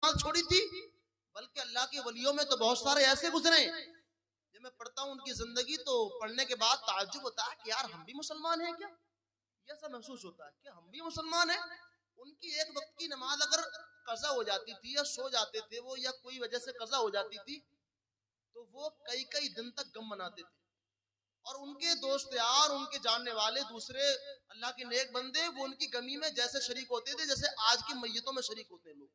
नमाज छोड़ी थी, बल्कि अल्लाह के वलियों में तो बहुत सारे ऐसे गुजरे जब मैं पढ़ता हूँ उनकी जिंदगी तो पढ़ने के बाद ताज्जुब होता है कि यार हम भी मुसलमान हैं क्या, ये ऐसा महसूस होता है कि हम भी मुसलमान हैं। उनकी एक वक्त की नमाज अगर कज़ा हो जाती थी या सो जाते थे वो या कोई वजह से कज़ा हो जाती थी तो वो कई कई दिन तक गम मनाते थे, और उनके दोस्त यार उनके जानने वाले दूसरे अल्लाह के नेक बंदे वो उनकी गमी में जैसे शरीक होते थे जैसे आज की मैयतों में शरीक होते हैं लोग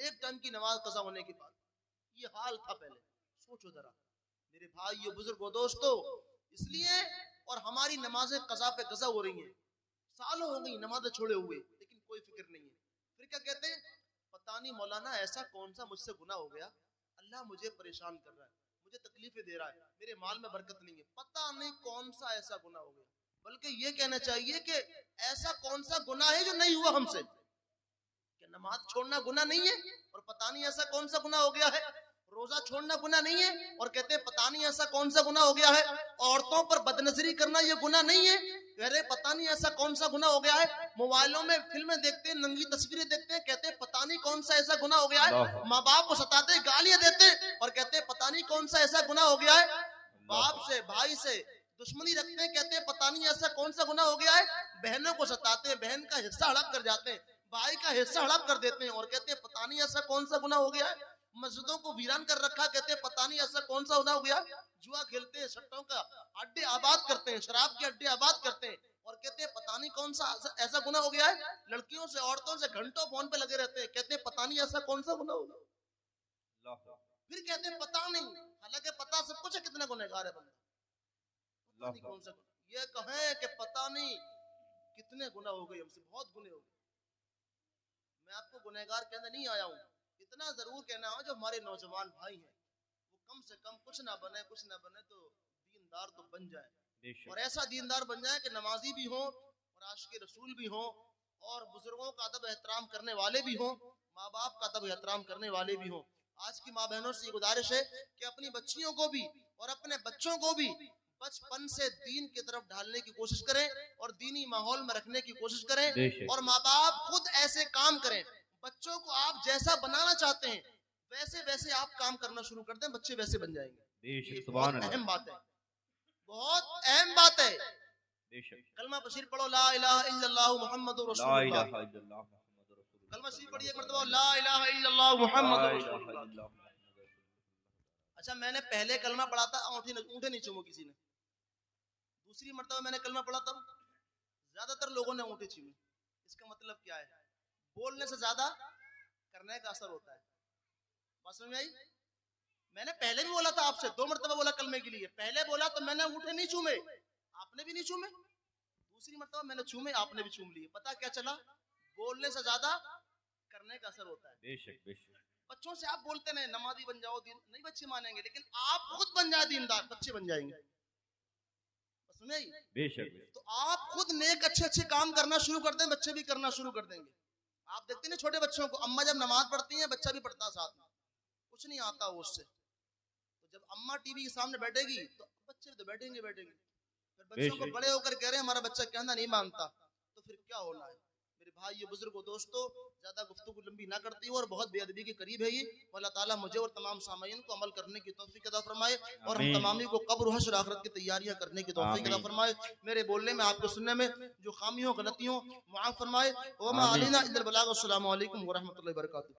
एक टाइम की नमाज कज़ा होने के बाद। ये हाल था पहले, सोचो जरा मेरे भाई बुजुर्गो दोस्तों। इसलिए और हमारी नमाजें कज़ा पे कज़ा हो रही हैं, सालों हो गई नमाजें छोड़े हुए लेकिन कोई फिक्र नहीं है। फिर क्या कहते हैं, पता नहीं मौलाना ऐसा कौन सा मुझसे गुनाह हो गया, अल्लाह मुझे परेशान कर रहा है, मुझे तकलीफें दे रहा है, मेरे माल में बरकत नहीं है, पता नहीं कौन सा ऐसा गुनाह हो गया। बल्कि ये कहना चाहिए कि ऐसा कौन सा गुनाह है जो नहीं हुआ हमसे, कि नमाज छोड़ना गुनाह नहीं है और पता नहीं ऐसा कौन सा गुनाह हो गया है, रोजा छोड़ना गुनाह नहीं है और कहते हैं पता नहीं ऐसा कौन सा गुनाह हो गया है, औरतों पर बदनजरी करना ये गुनाह नहीं है, अरे पता नहीं ऐसा कौन सा गुनाह हो गया है, मोबाइलों में फिल्में देखते हैं, नंगी तस्वीरें देखते हैं, कहते हैं पता नहीं कौन सा ऐसा गुनाह हो गया है, माँ बाप को सताते गालियां देते और कहते हैं पता नहीं कौन सा ऐसा गुनाह हो गया है, बाप से भाई से दुश्मनी रखते हैं, कहते हैं पता नहीं ऐसा कौन सा गुनाह हो गया है, बहनों को सताते हैं, बहन का हिस्सा हड़प कर जाते हैं, भाई का हिस्सा हड़प कर देते हैं और कहते हैं पता नहीं ऐसा कौन सा गुनाह हो गया है, मस्जिदों को वीरान कर रखा, कहते हैं पता नहीं ऐसा कौन सा गुनाह हो गया, जुआ खेलते हैं, सट्टों का अड्डे आबाद करते हैं, शराब के अड्डे आबाद करते हैं और कहते हैं पता नहीं कौन सा ऐसा गुनाह हो गया है, लड़कियों से औरतों से घंटों फोन पे लगे रहते हैं, कहते हैं पता नहीं ऐसा कौन सा गुनाह हो गया। फिर कहते हैं पता नहीं, हालांकि पता सब कुछ है कितना गुनहगार है बंदा, पता नहीं कौन सा, ये कहें कि पता नहीं कितने गुनाह हो गए हमसे, बहुत गुनाह हो गए। मैं आपको गुनहगार कहने नहीं आया हूँ, इतना जरूर कहना है जो हमारे नौजवान भाई हैं वो कम से कम कुछ ना बने तो दीनदार तो बन जाए, और ऐसा दीनदार बन जाए कि नमाजी भी हो और आशिक रसूल भी हो और बुजुर्गों का अदब एहतराम करने वाले भी हो, माँ बाप का अदब एहतराम करने वाले भी हो। आज की माँ बहनों से ये गुजारिश है कि अपनी बच्चियों को भी और अपने बच्चों को भी बचपन से दीन की तरफ ढालने की कोशिश करें और दीनी माहौल में रखने की कोशिश करें, और माँ बाप खुद ऐसे काम करें, बच्चों को आप जैसा बनाना चाहते हैं वैसे वैसे आप काम करना शुरू कर दें, बच्चे वैसे बन जाएंगे। ये बहुत अहम बात है, बहुत अहम बात है। कलमा पशीर पढ़ो, ला इलाहा इल्लल्लाहु मुहम्मदुर रसूलुल्लाह, कलमा शरीफ पढ़िए मर्तबा, ला इलाहा इल्लल्लाहु मुहम्मदुर रसूलुल्लाह। अच्छा मैंने पहले कलमा पढ़ा था ऊँटे नहीं चूमो किसी ने, दूसरी मर्तबा मैंने कलमा पढ़ा था ज्यादातर लोगों ने ऊँटे चूमे। इसका मतलब क्या है, बोलने से ज्यादा करने का असर होता है, बात समझ में आई? मैंने पहले भी बोला था आपसे, 2 मर्तबा बोला कलमे के लिए, पहले बोला तो मैंने ऊँटे नहीं चूमे, आपने भी नहीं चूमे, दूसरी मर्तबा मैंने चूमे आपने भी चूम लिए। पता क्या चला, बोलने से ज्यादा करने का असर होता है। बेशक बेशक। बच्चों से आप बोलते नहीं नमाजी बन जाओ, दीन नहीं, बच्चे मानेंगे, लेकिन आप खुद बन जाए दीनदार, बच्चे बन जाएंगे। बेशक। तो आप खुद नेक अच्छे अच्छे काम करना शुरू कर दें, बच्चे भी करना शुरू कर देंगे। आप देखते हैं छोटे बच्चों को, अम्मा जब नमाज पढ़ती है बच्चा भी पढ़ता है साथ में, कुछ नहीं आता वो उससे, तो जब अम्मा टीवी के सामने बैठेगी तो बच्चे तो बैठेंगे, फिर बच्चों को बड़े होकर कह रहे हैं हमारा बच्चा कहना नहीं मानता, तो फिर क्या होना है। मेरे भाई ये बुजुर्गों दोस्तों, ज्यादा गुफ्तगू लंबी ना करती हो और बहुत बेअदबी के करीब है ये, अल्लाह ताला मुझे और तमाम सामाईन को अमल करने की तौफीक अता फरमाए और हम तमामी को कब्र हश्र आखिरत की तैयारियां करने की तौफीक अता फरमाए। मेरे बोलने में आपको सुनने में जो खामियों गलतियों माफ फरमाए। व मा अलैना इल्लल बलाग। अस्सलामु अलैकुम व रहमतुल्लाहि व बरकातुहू।